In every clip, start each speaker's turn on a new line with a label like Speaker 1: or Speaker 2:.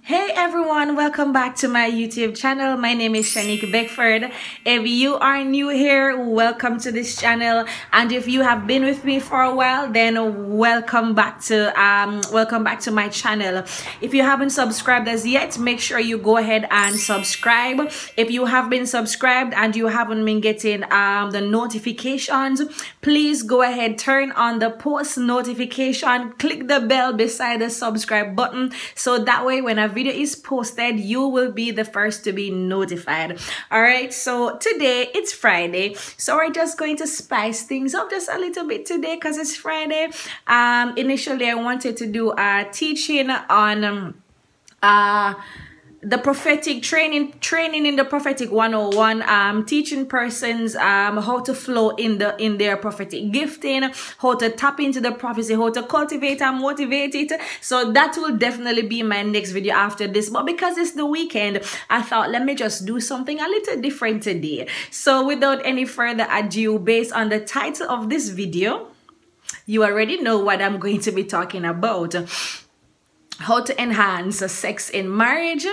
Speaker 1: Hey everyone, welcome back to my YouTube channel. My name is Shanique Beckford. If you are new here, welcome to this channel, and if you have been with me for a while, then welcome back to my channel. If you haven't subscribed as yet, make sure you go ahead and subscribe. If you have been subscribed and you haven't been getting the notifications, please go ahead, turn on the post notification, click the bell beside the subscribe button, so that way when a video is posted, you will be the first to be notified. All right, so today it's Friday, so we're just going to spice things up just a little bit today because it's Friday. Initially I wanted to do a teaching on the prophetic training in the prophetic 101, teaching persons how to flow in their prophetic gifting, how to tap into the prophecy, how to cultivate and motivate it. So that will definitely be my next video after this, but because it's the weekend, I thought let me just do something a little different today. So without any further ado, based on the title of this video, you already know what I'm going to be talking about: how to enhance sex in marriage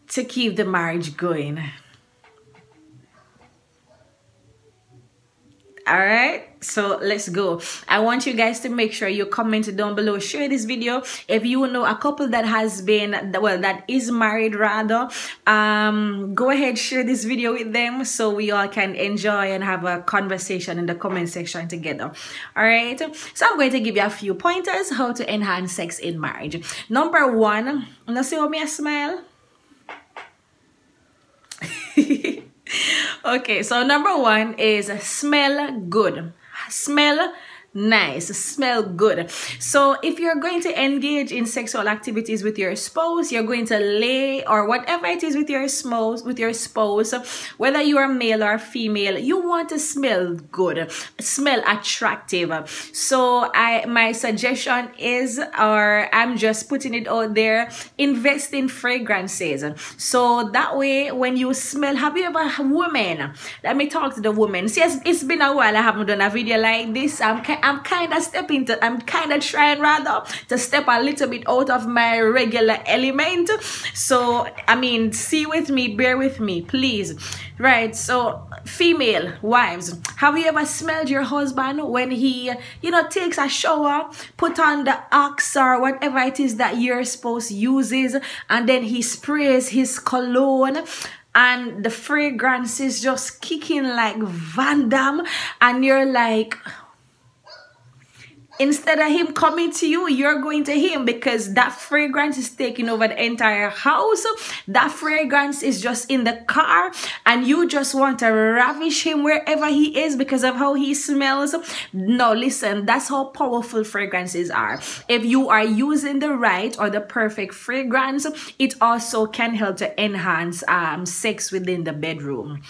Speaker 1: to keep the marriage going. All right, so let's go. I want you guys to make sure you comment down below, share this video. If you know a couple that has been, well, that is married rather, go ahead, share this video with them so we all can enjoy and have a conversation in the comment section together. All right, so I'm going to give you a few pointers how to enhance sex in marriage. Number one, now see how me I smile. Okay, so number one is smell good. Smell nice, smell good. So if you're going to engage in sexual activities with your spouse, you're going to lay or whatever it is with your spouse, whether you are male or female, you want to smell good, smell attractive. So my suggestion is, or I'm just putting it out there, invest in fragrances. So that way when you smell, have you ever, women, let me talk to the women. See, it's been a while I haven't done a video like this. I'm kind of trying rather to step a little bit out of my regular element. So I mean, see with me, bear with me, please. Right, so female wives, have you ever smelled your husband when he, you know, takes a shower, put on the Axe or whatever it is that your spouse uses, and then he sprays his cologne and the fragrance is just kicking like Van Damme, and you're like, instead of him coming to you, you're going to him because that fragrance is taking over the entire house. That fragrance is just in the car and you just want to ravish him wherever he is because of how he smells. No, listen, that's how powerful fragrances are. If you are using the right or the perfect fragrance, it also can help to enhance sex within the bedroom.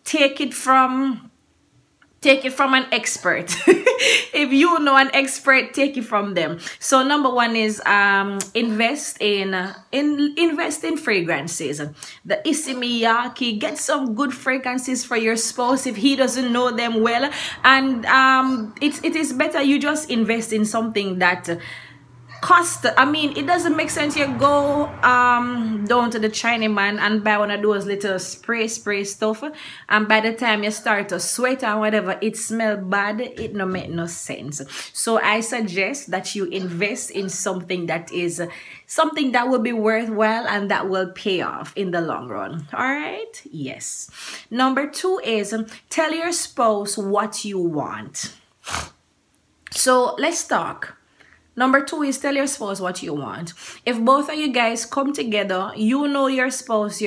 Speaker 1: Take it from an expert. If you know an expert, take it from them. So number one is invest in fragrances. The Isimiyaki, get some good fragrances for your spouse if he doesn't know them well, and it is better you just invest in something that cost. I mean, it doesn't make sense you go down to the Chinaman and buy one of those little spray stuff, and by the time you start to sweat and whatever, it smell bad. It no make no sense. So I suggest that you invest in something that is something that will be worthwhile and that will pay off in the long run. All right, yes. Number two is tell your spouse what you want. So let's talk. Number two is tell your spouse what you want. If both of you guys come together, you know your spouse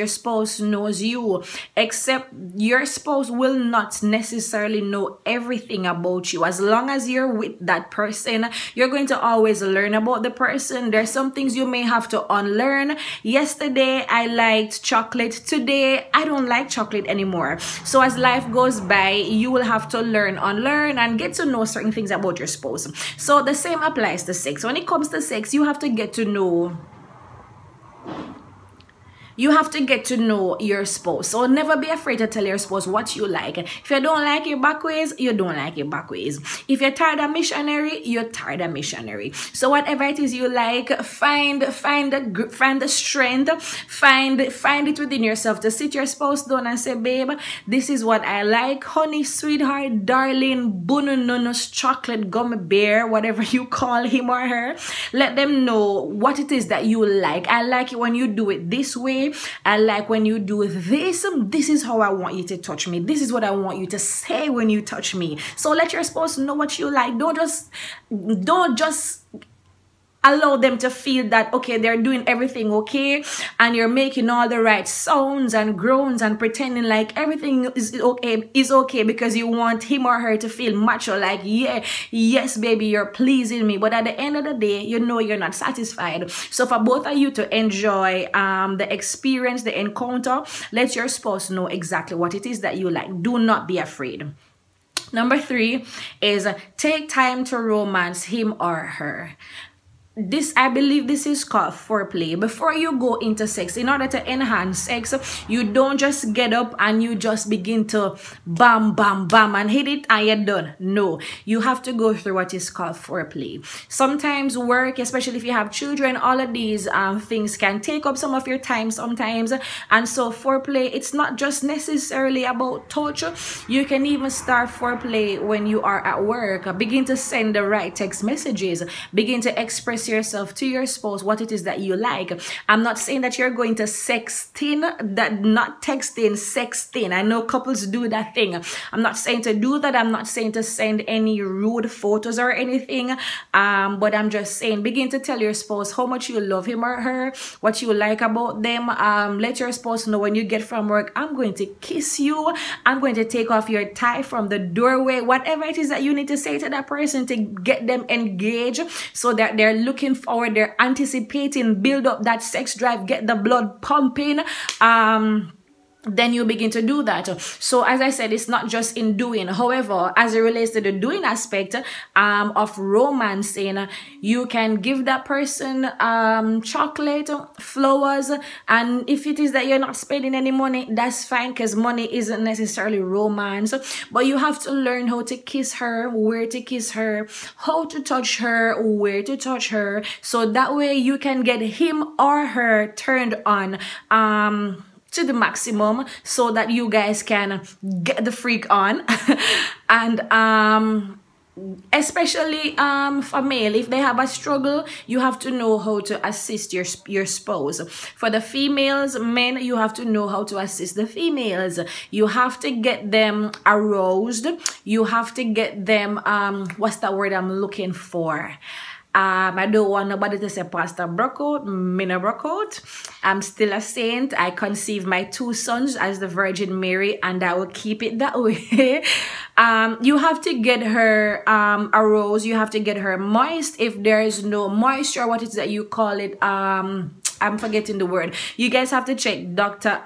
Speaker 1: knows you, except your spouse will not necessarily know everything about you. As long as you're with that person, you're going to always learn about the person. There's some things you may have to unlearn. Yesterday, I liked chocolate. Today, I don't like chocolate anymore. So as life goes by, you will have to learn, unlearn, and get to know certain things about your spouse. So the same applies to sex. When it comes to sex, you have to get to know You have to get to know your spouse. So never be afraid to tell your spouse what you like. If you don't like it back ways, you don't like it back ways. If you're tired of missionary, you're tired of missionary. So whatever it is you like, find the strength, find it within yourself to sit your spouse down and say, babe, this is what I like. Honey, sweetheart, darling, bunununus, chocolate, gummy bear, whatever you call him or her. Let them know what it is that you like. I like it when you do it this way. I like when you do this. This is how I want you to touch me. This is what I want you to say when you touch me. So let your spouse know what you like. Don't just allow them to feel that, okay, they're doing everything okay, and you're making all the right sounds and groans and pretending like everything is okay because you want him or her to feel macho, like, yeah, yes, baby, you're pleasing me. But at the end of the day, you know you're not satisfied. So for both of you to enjoy the experience, the encounter, let your spouse know exactly what it is that you like. Do not be afraid. Number 3 is take time to romance him or her. I believe this is called foreplay. Before you go into sex, in order to enhance sex, you don't just get up and you just begin to bam, bam, bam and hit it and you're done. No, you have to go through what is called foreplay. Sometimes work, especially if you have children, all of these things can take up some of your time sometimes. And so foreplay, it's not just necessarily about touch. You can even start foreplay when you are at work. Begin to send the right text messages. Begin to express yourself to your spouse what it is that you like. I'm not saying that you're going to sexting, that not texting, sexting. I know couples do that thing. I'm not saying to do that. I'm not saying to send any rude photos or anything, but I'm just saying begin to tell your spouse how much you love him or her, what you like about them. Let your spouse know when you get from work, I'm going to kiss you, I'm going to take off your tie from the doorway. Whatever it is that you need to say to that person to get them engaged, so that they're looking forward, they're anticipating, build up that sex drive, get the blood pumping. Then you begin to do that. So as I said, it's not just in doing. However, as it relates to the doing aspect of romancing, you can give that person chocolate, flowers, and if it is that you're not spending any money, that's fine, because money isn't necessarily romance. But you have to learn how to kiss her, where to kiss her, how to touch her, where to touch her, so that way you can get him or her turned on to the maximum, so that you guys can get the freak on. And especially for male, if they have a struggle, you have to know how to assist your spouse. For the females, men, you have to know how to assist the females. You have to get them aroused. You have to get them what's the word I'm looking for? I don't want nobody to say Pastor broke out, me no broke out. I'm still a saint. I conceived my 2 sons as the Virgin Mary, and I will keep it that way. You have to get her aroused. You have to get her moist. If there is no moisture, what is that you call it? I'm forgetting the word. You guys have to check Dr.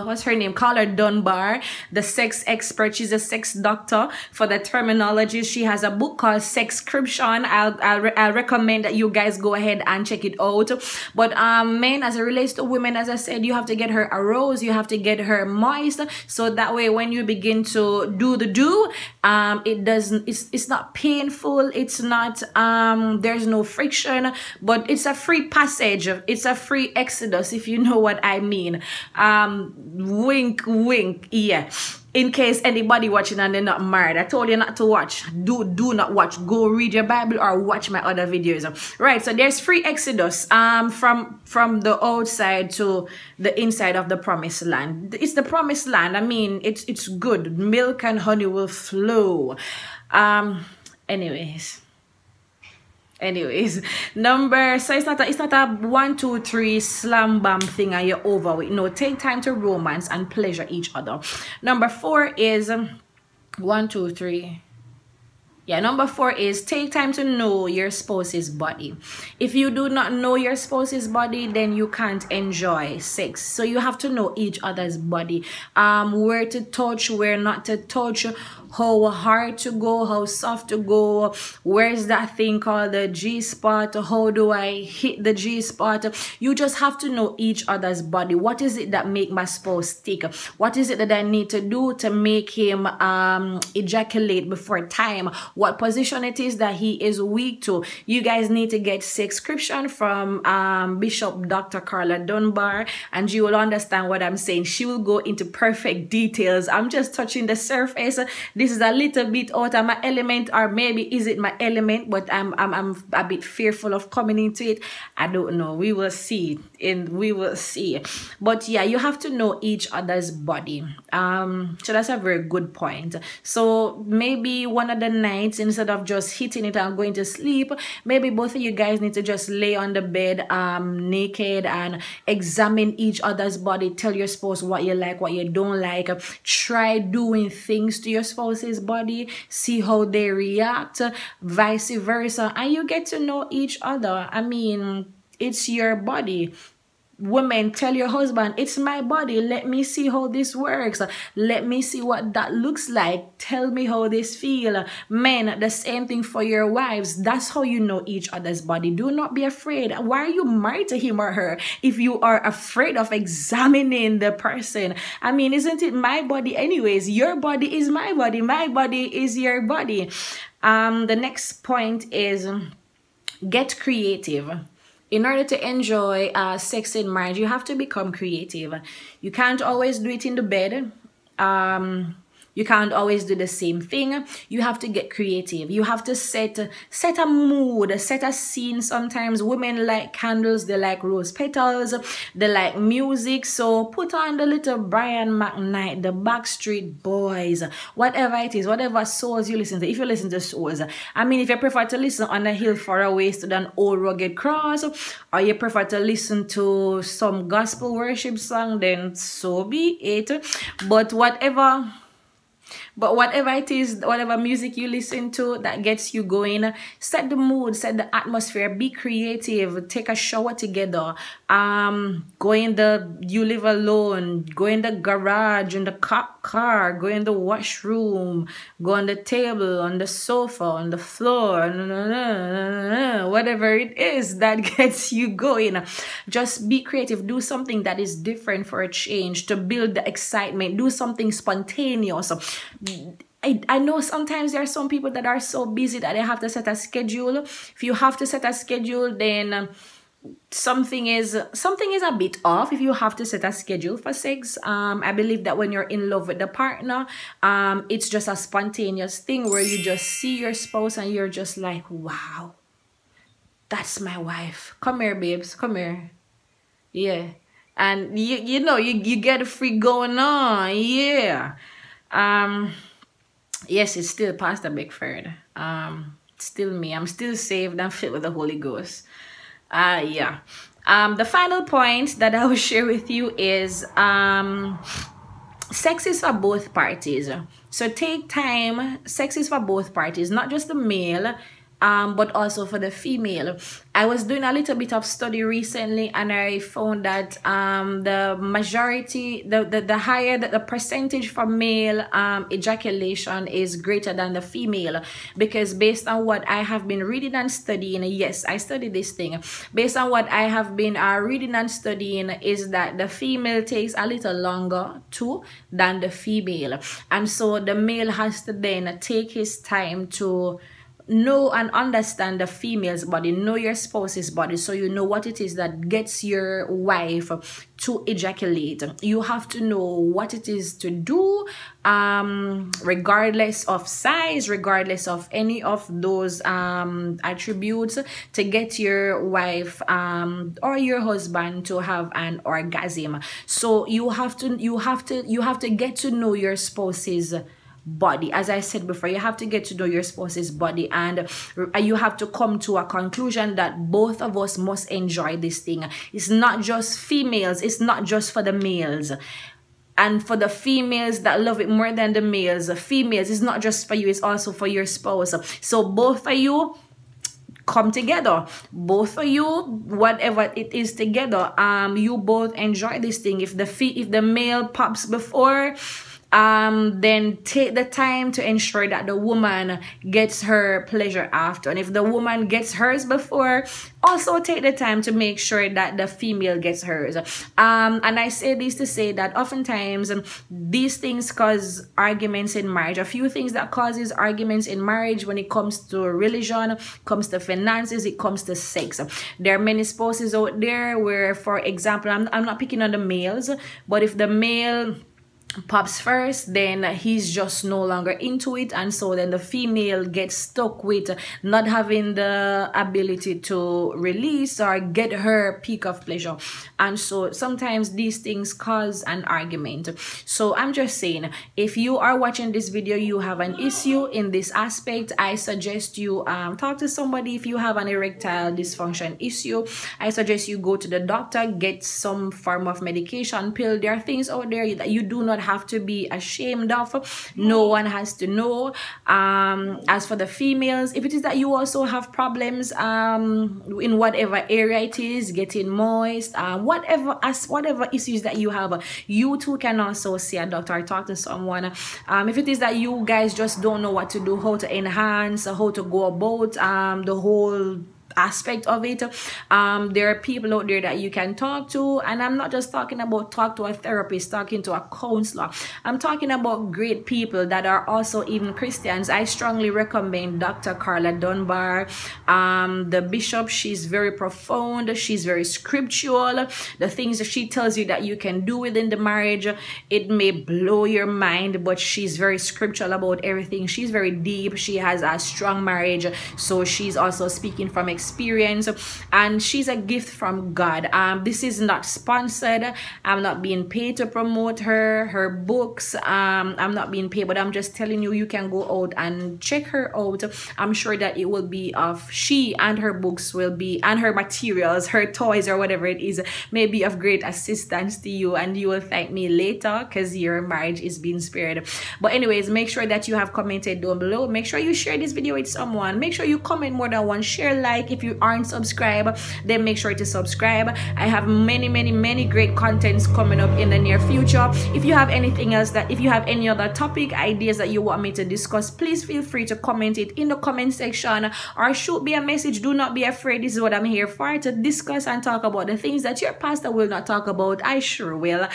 Speaker 1: what's her name? Call her Dunbar, the sex expert. She's a sex doctor. For the terminology, she has a book called Sexcription. I'll recommend that you guys go ahead and check it out. But men, as it relates to women, as I said, you have to get her aroused. You have to get her moist, so that way when you begin to do the it's not painful. It's not there's no friction, but it's a free passage. It's a free exodus, if you know what I mean. Wink, wink, yeah. In case anybody watching and they're not married, I told you not to watch. Do not watch. Go read your Bible or watch my other videos. Right, so there's free exodus from the outside to the inside of the promised land. It's the promised land. I mean, it's good. Milk and honey will flow. Anyways, so it's not a 1, 2, 3 slam bam thing and you're over with. No, take time to romance and pleasure each other. Number 4 is 1, 2, 3. Yeah, number 4 is take time to know your spouse's body. If you do not know your spouse's body, then you can't enjoy sex. So you have to know each other's body, where to touch, where not to touch, how hard to go, how soft to go, where's that thing called the G spot, how do I hit the G spot. You just have to know each other's body. What is it that make my spouse tick? What is it that I need to do to make him ejaculate before time? What position it is that he is weak to? You guys need to get subscription from Bishop Dr. Carla Dunbar, and you will understand what I'm saying. She will go into perfect details. I'm just touching the surface. This is a little bit out of my element, or maybe is it my element, but I'm a bit fearful of coming into it. I don't know. We will see, and we will see. But yeah, you have to know each other's body. So that's a very good point. So maybe one of the nights, instead of just hitting it and going to sleep, maybe both of you guys need to just lay on the bed naked and examine each other's body. Tell your spouse what you like, what you don't like. Try doing things to your spouse's body, see how they react, vice versa, and you get to know each other. I mean, it's your body. Women, tell your husband, it's my body. Let me see how this works. Let me see what that looks like. Tell me how this feels. Men, the same thing for your wives. That's how you know each other's body. Do not be afraid. Why are you married to him or her if you are afraid of examining the person? I mean, isn't it my body anyways? Your body is my body. My body is your body. The next point is get creative. In order to enjoy sex in marriage, you have to become creative. You can't always do it in the bed. You can't always do the same thing. You have to get creative. You have to set a mood, set a scene. Sometimes women like candles, they like rose petals, they like music. So put on the little Brian McKnight, the Backstreet Boys, whatever it is, whatever souls you listen to. If you listen to souls, I mean, if you prefer to listen on a hill far away to an old rugged cross, or you prefer to listen to some gospel worship song, then so be it. But whatever it is, whatever music you listen to that gets you going, set the mood, set the atmosphere, be creative, take a shower together, you live alone, go in the garage, in the car, go in the washroom, go on the table, on the sofa, on the floor, whatever it is that gets you going. Just be creative, do something that is different for a change, to build the excitement, do something spontaneous. I know sometimes there are some people that are so busy that they have to set a schedule. If you have to set a schedule, then something is a bit off if you have to set a schedule for sex. I believe that when you're in love with the partner, it's just a spontaneous thing where you just see your spouse and you're just like, wow, that's my wife. Come here, babes, come here. Yeah. And you know, you get a free going on. Yeah. Yes, it's still Pastor Beckford. Still me. I'm still saved and filled with the Holy Ghost. Yeah. The final point that I will share with you is sex is for both parties. So take time. Sex is for both parties, not just the male, but also for the female. I was doing a little bit of study recently, and I found that the majority, the higher the percentage for male ejaculation is greater than the female, because based on what I have been reading and studying, yes, I studied this thing, based on what I have been reading and studying, is that the female takes a little longer too than the female, and so the male has to then take his time to know and understand the female's body, know your spouse's body, so you know what it is that gets your wife to ejaculate. You have to know what it is to do, regardless of size, regardless of any of those attributes, to get your wife or your husband to have an orgasm. So you have to get to know your spouse's body. As I said before, you have to get to know your spouse's body, and you have to come to a conclusion that both of us must enjoy this thing. It's not just females, it's not just for the males. And for the females that love it more than the males, the females, it's not just for you, it's also for your spouse. So both of you come together, both of you, whatever it is together, you both enjoy this thing. If the male pops before, then take the time to ensure that the woman gets her pleasure after. And if the woman gets hers before, also take the time to make sure that the female gets hers. And I say this to say that oftentimes these things cause arguments in marriage. A few things that causes arguments in marriage when it comes to religion, comes to finances, it comes to sex. There are many spouses out there where, for example, I'm not picking on the males, but if the male pops first, then he's just no longer into it, and so then the female gets stuck with not having the ability to release or get her peak of pleasure. And so sometimes these things cause an argument. So I'm just saying, if you are watching this video, you have an issue in this aspect, I suggest you talk to somebody. If you have an erectile dysfunction issue, I suggest you go to the doctor, get some form of medication, pill. There are things out there that you do not have to be ashamed of. No one has to know. As for the females, if it is that you also have problems in whatever area it is, getting moist, whatever issues that you have, you too can also see a doctor or talk to someone. If it is that you guys just don't know what to do, how to enhance, how to go about the whole aspect of it, there are people out there that you can talk to. And I'm not just talking about talk to a therapist, talking to a counselor. I'm talking about great people that are also even Christians. I strongly recommend Dr. Carla Dunbar, the bishop. She's very profound, she's very scriptural. The things that she tells you that you can do within the marriage, it may blow your mind, but she's very scriptural about everything. She's very deep, she has a strong marriage, so she's also speaking from experience, and she's a gift from God. This is not sponsored. I'm not being paid to promote her books. I'm not being paid, but I'm just telling you, you can go out and check her out. I'm sure that it will be of, she and her books will be, and her materials, her toys or whatever it is, may be of great assistance to you, and you will thank me later because your marriage is being spared. But anyways, make sure that you have commented down below. Make sure you share this video with someone. Make sure you comment more than once. Share, like. If you aren't subscribed, then make sure to subscribe. I have many great contents coming up in the near future. If you have anything else, if you have any other topic ideas that you want me to discuss, please feel free to comment it in the comment section or shoot me a message. Do not be afraid. This is what I'm here for, to discuss and talk about the things that your pastor will not talk about. I sure will.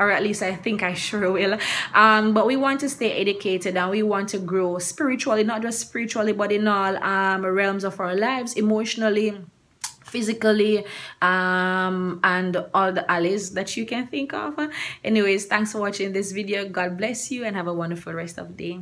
Speaker 1: Or at least I think I sure will. But we want to stay educated, and we want to grow spiritually, not just spiritually, but in all realms of our lives, emotionally, physically, and all the alleys that you can think of. Anyways, thanks for watching this video. God bless you and have a wonderful rest of the day.